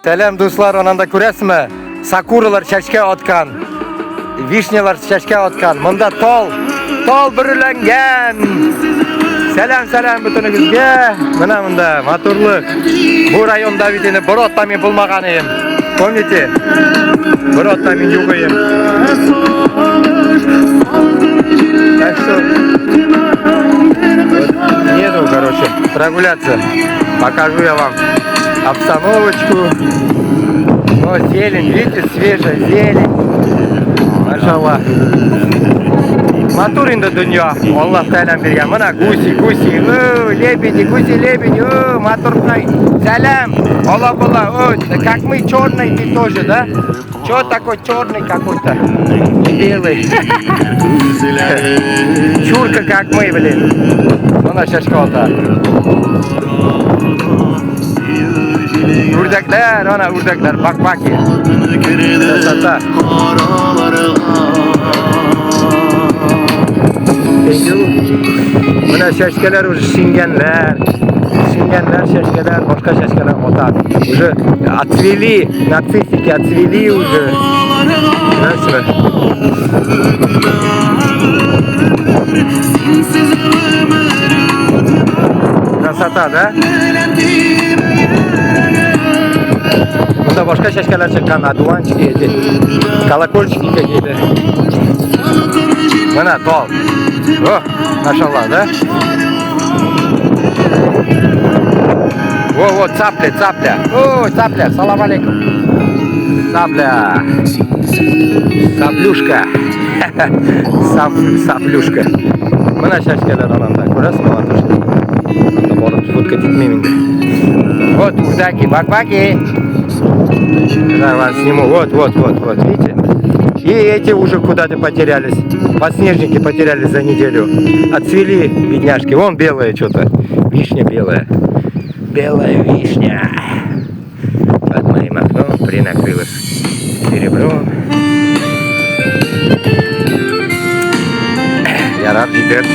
Selam dostlar, ananda ko'rasizmi? Sakuralar chashka otgan, vishnelar chashka otgan. Bunda tol birilangan. Selam butuningizga. Mana bunda motorliq. Bu rayonda vitini birorta men bo'lmaganim. Помните? Birorta men yo'q edim. Так что еду, короче, прогуляться. Покажу я вам обстановочку. Но зелень, видите, свежая зелень. Машаллах. Мотор инде dunyo. Alloh taolo bergan. Mana gusi, лебеди, моторный. Салам. Алла, как мы черный ты тоже, да? Чё такой черный какой-то? Белый. Чурка как мы, блин. Mana shashkota. Urdaklar, ana urdaklar, bak ya. Sata. Mana shashkalar уже singanlar, shashkalar, boshqa shashkalar otadi. Уже отцвели, нацистики отцвели уже. Знаете? Красота, да? Bunda boshqa shashkalar chiqqan, aduvonchiki edi. Колокольчики какие-то. Mana tol. Oh, mashallah, да? Во, цапля. О, цапля, салам алейкум. Цапля. Саплюшка. Саплюшка. Mana shashkalar onamda. Ko'rasizmi, matoshni? Bunda borib fotka tikmayman. Вот урдаки, бак-баки. Я вас сниму. Вот, видите? И эти уже куда-то потерялись. Подснежники потерялись за неделю. Отцвели бедняжки. Вон белая что-то. Вишня белая. Белая вишня. Под моим окном принакрылась серебром. Ярар, жидер.